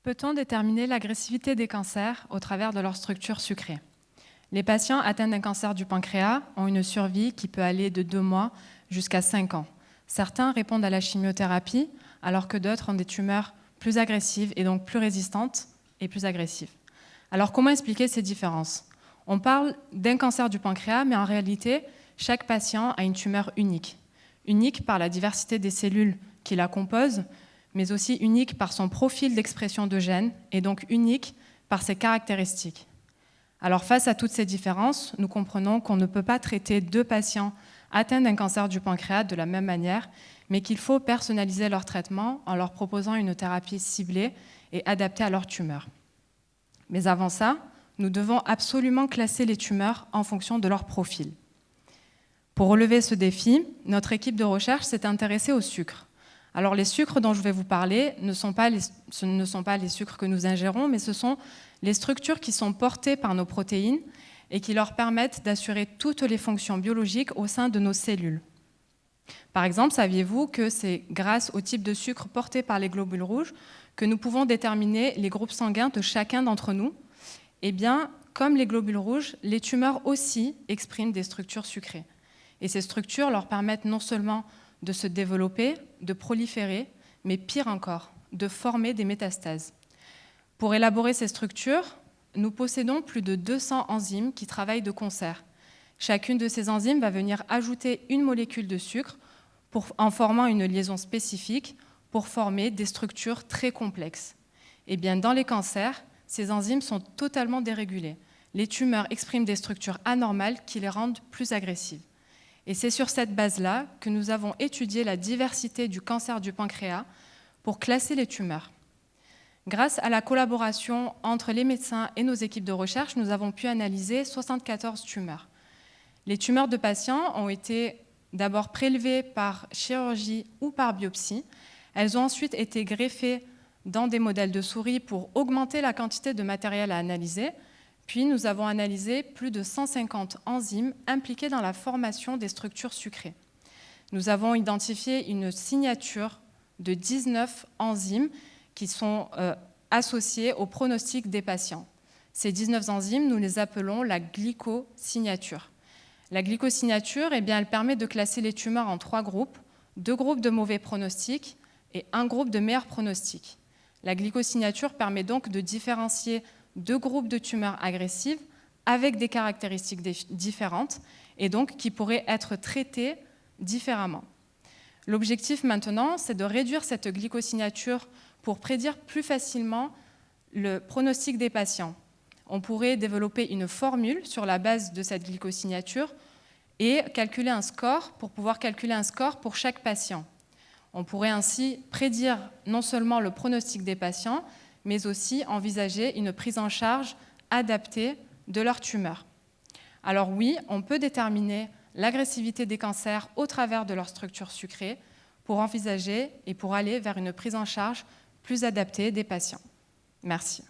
Peut-on déterminer l'agressivité des cancers au travers de leur structure sucrée? Les patients atteints d'un cancer du pancréas ont une survie qui peut aller de 2 mois jusqu'à 5 ans. Certains répondent à la chimiothérapie, alors que d'autres ont des tumeurs plus agressives et donc plus résistantes et plus agressives. Alors comment expliquer ces différences? On parle d'un cancer du pancréas, mais en réalité, chaque patient a une tumeur unique. Unique par la diversité des cellules qui la composent, mais aussi unique par son profil d'expression de gènes et donc unique par ses caractéristiques. Alors face à toutes ces différences, nous comprenons qu'on ne peut pas traiter 2 patients atteints d'un cancer du pancréas de la même manière, mais qu'il faut personnaliser leur traitement en leur proposant une thérapie ciblée et adaptée à leur tumeur. Mais avant ça, nous devons absolument classer les tumeurs en fonction de leur profil. Pour relever ce défi, notre équipe de recherche s'est intéressée au sucre. Alors les sucres dont je vais vous parler ce ne sont pas les sucres que nous ingérons, mais ce sont les structures qui sont portées par nos protéines et qui leur permettent d'assurer toutes les fonctions biologiques au sein de nos cellules. Par exemple, saviez-vous que c'est grâce au type de sucre porté par les globules rouges que nous pouvons déterminer les groupes sanguins de chacun d'entre nous? Eh bien, comme les globules rouges, les tumeurs aussi expriment des structures sucrées. Et ces structures leur permettent non seulement de se développer, de proliférer, mais pire encore, de former des métastases. Pour élaborer ces structures, nous possédons plus de 200 enzymes qui travaillent de concert. Chacune de ces enzymes va venir ajouter une molécule de sucre en formant une liaison spécifique pour former des structures très complexes. Et bien, dans les cancers, ces enzymes sont totalement dérégulées. Les tumeurs expriment des structures anormales qui les rendent plus agressives. Et c'est sur cette base-là que nous avons étudié la diversité du cancer du pancréas pour classer les tumeurs. Grâce à la collaboration entre les médecins et nos équipes de recherche, nous avons pu analyser 74 tumeurs. Les tumeurs de patients ont été d'abord prélevées par chirurgie ou par biopsie. Elles ont ensuite été greffées dans des modèles de souris pour augmenter la quantité de matériel à analyser. Puis nous avons analysé plus de 150 enzymes impliquées dans la formation des structures sucrées. Nous avons identifié une signature de 19 enzymes qui sont associées au pronostic des patients. Ces 19 enzymes, nous les appelons la glycosignature. La glycosignature, elle permet de classer les tumeurs en 3 groupes, 2 groupes de mauvais pronostics et 1 groupe de meilleurs pronostics. La glycosignature permet donc de différencier 2 groupes de tumeurs agressives avec des caractéristiques différentes et donc qui pourraient être traitées différemment. L'objectif maintenant, c'est de réduire cette glycosignature pour prédire plus facilement le pronostic des patients. On pourrait développer une formule sur la base de cette glycosignature et calculer un score pour pouvoir calculer un score pour chaque patient. On pourrait ainsi prédire non seulement le pronostic des patients, mais aussi envisager une prise en charge adaptée de leur tumeur. Alors oui, on peut déterminer l'agressivité des cancers au travers de leur structure sucrée pour envisager et pour aller vers une prise en charge plus adaptée des patients. Merci.